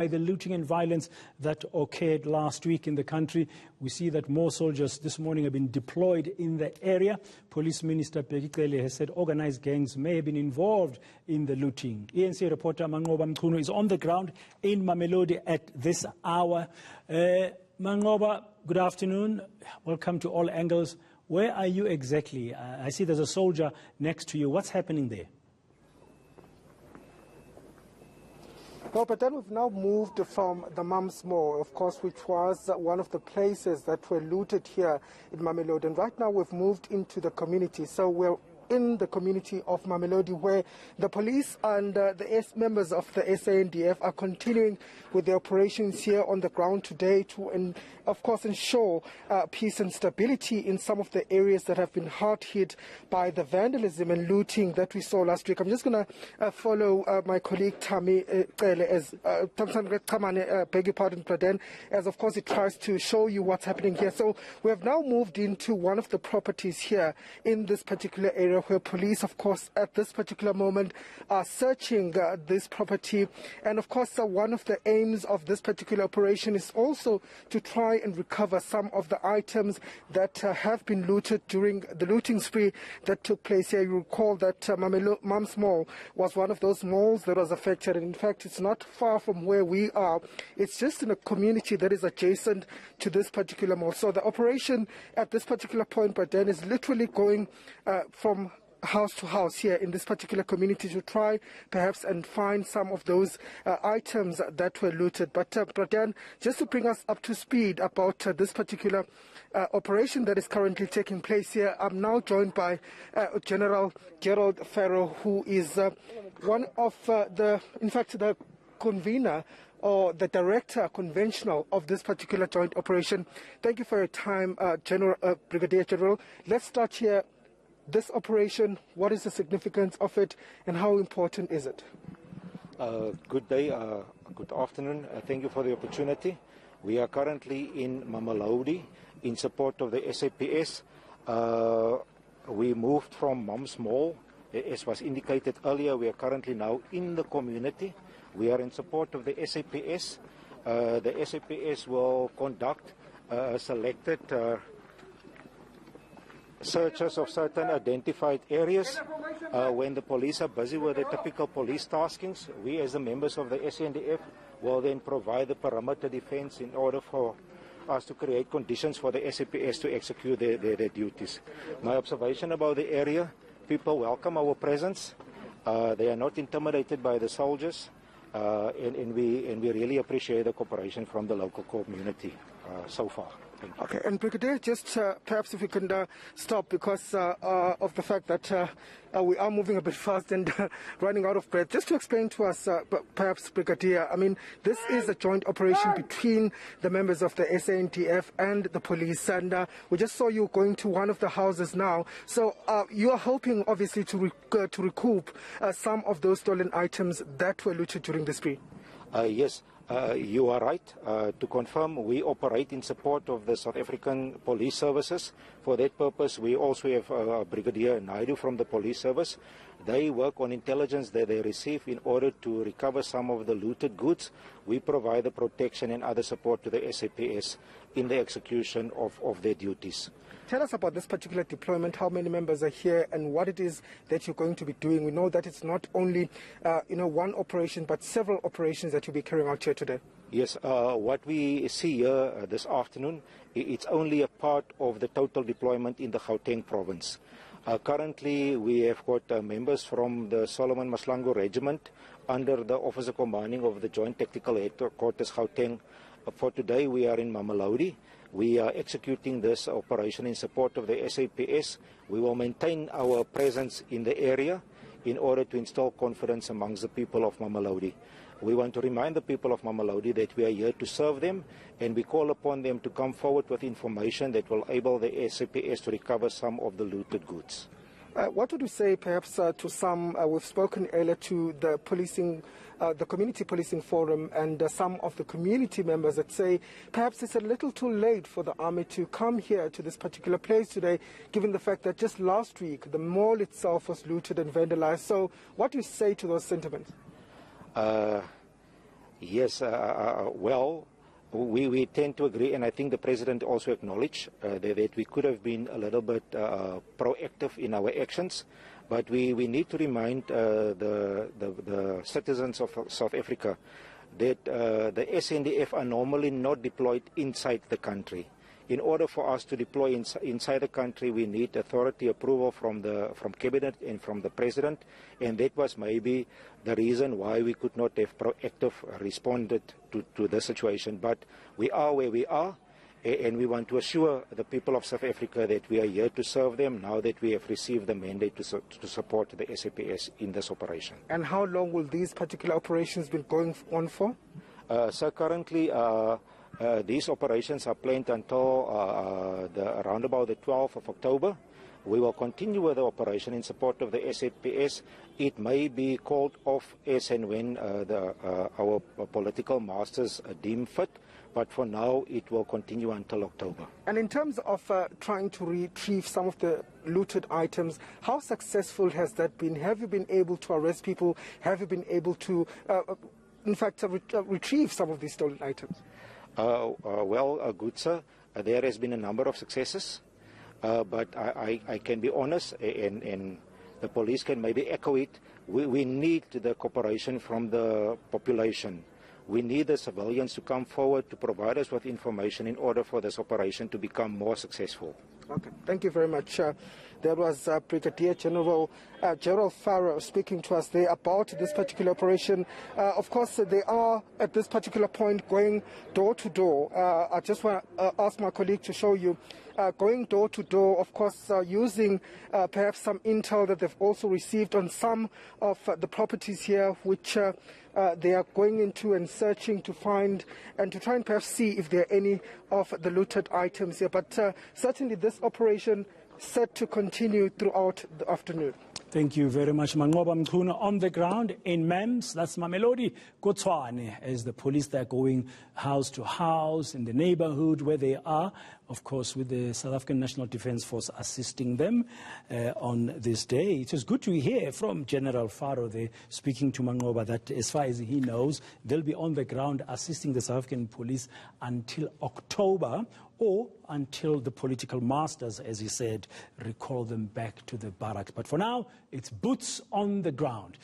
by the looting and violence that occurred last week in the country. We see that more soldiers this morning have been deployed in the area. Police Minister Peggy has said organized gangs may have been involved in the looting. ENC reporter Mangoba Mkuno is on the ground in Mamelodi at this hour. Mangoba, good afternoon. Welcome to All Angles. Where are you exactly? I see there's a soldier next to you. What's happening there? Well, but then we've now moved from the Mums Mall, of course, which was one of the places that were looted here in Mamelodi. And right now we've moved into the community. So we're in the community of Mamelodi, where the police and the members of the SANDF are continuing with their operations here on the ground today to, of course, ensure peace and stability in some of the areas that have been hard hit by the vandalism and looting that we saw last week. I'm just going to follow my colleague Tammy as beg your pardon, Praden, as of course it tries to show you what's happening here. So we have now moved into one of the properties here in this particular area, where police, of course, at this particular moment are searching this property. And of course, one of the aims of this particular operation is also to try and recover some of the items that have been looted during the looting spree that took place here. You recall that Mums Mall was one of those malls that was affected. And in fact, it's not far from where we are. It's just in a community that is adjacent to this particular mall. So the operation at this particular point, but then, is literally going from house to house here in this particular community to try perhaps and find some of those items that were looted. But then, just to bring us up to speed about this particular operation that is currently taking place here, I'm now joined by General Gerald Farrow, who is one of the convener or the director conventional of this particular joint operation. Thank you for your time, Brigadier General. Let's start here. This operation, what is the significance of it and how important is it? Good day, good afternoon. Thank you for the opportunity. We are currently in Mamelodi in support of the SAPS. We moved from Mums Mall. As was indicated earlier, we are currently now in the community. We are in support of the SAPS. The SAPS will conduct selected searches of certain identified areas. When the police are busy with their typical police taskings, we as the members of the SANDF will then provide the perimeter defense in order for us to create conditions for the SAPS to execute their duties. My observation about the area, people welcome our presence. They are not intimidated by the soldiers, and we really appreciate the cooperation from the local community so far. Okay, and Brigadier, just perhaps if we can stop, because of the fact that we are moving a bit fast and running out of breath. Just to explain to us, perhaps, Brigadier, I mean, this is a joint operation between the members of the SANDF and the police, and we just saw you going to one of the houses now. So you are hoping, obviously, to recoup some of those stolen items that were looted during the spree. Yes. You are right. To confirm, we operate in support of the South African Police Services. For that purpose, we also have Brigadier Naidu from the police service. They work on intelligence that they receive in order to recover some of the looted goods. We provide the protection and other support to the SAPS in the execution of their duties. Tell us about this particular deployment, how many members are here and what it is that you're going to be doing. We know that it's not only one operation, but several operations that you'll be carrying out here today. Yes, what we see here this afternoon, it's only a part of the total deployment in the Gauteng province. Currently, we have got members from the Solomon Maslango Regiment under the Officer Commanding of the Joint Tactical Headquarters Gauteng. For today, we are in Mamelodi. We are executing this operation in support of the SAPS. We will maintain our presence in the area in order to instill confidence amongst the people of Mamelodi. We want to remind the people of Mamelodi that we are here to serve them, and we call upon them to come forward with information that will enable the SAPS to recover some of the looted goods. What would you say, perhaps, to some, we've spoken earlier to the policing, the Community Policing Forum and some of the community members that say perhaps it's a little too late for the army to come here to this particular place today, given the fact that just last week the mall itself was looted and vandalized. So what do you say to those sentiments? Yes, well, we tend to agree, and I think the President also acknowledged that we could have been a little bit proactive in our actions, but we need to remind the citizens of South Africa that the SNDF are normally not deployed inside the country. In order for us to deploy inside the country, we need authority approval from Cabinet and from the President, and that was maybe the reason why we could not have proactive responded to the situation. But we are where we are, and we want to assure the people of South Africa that we are here to serve them now that we have received the mandate to support the SAPS in this operation. And how long will these particular operations be going on for? So currently, these operations are planned until around about the 12th of October. We will continue with the operation in support of the SAPS. It may be called off as and when our political masters deem fit, but for now it will continue until October. And in terms of trying to retrieve some of the looted items, how successful has that been? Have you been able to arrest people? Have you been able to, in fact, retrieve some of these stolen items? Well, good sir, there has been a number of successes, but I can be honest, and the police can maybe echo it. We need the cooperation from the population. We need the civilians to come forward to provide us with information in order for this operation to become more successful. Okay, thank you very much. There was Brigadier General Gerald Farrow speaking to us there about this particular operation. Of course, they are at this particular point going door to door. I just want to ask my colleague to show you going door to door, of course, using perhaps some intel that they've also received on some of the properties here, which they are going into and searching to find and to try and perhaps see if there are any of the looted items here. But certainly this operation set to continue throughout the afternoon. Thank you very much, Manqoba Mchunu. On the ground in Mams, that's Mamelodi, Kotswane, as the police, they're going house to house in the neighborhood where they are, of course, with the South African National Defence Force assisting them on this day. It is good to hear from General Farrow there, speaking to Manqoba, that as far as he knows, they'll be on the ground assisting the South African police until October, or until the political masters, as he said, recall them back to the barracks. But for now, it's boots on the ground.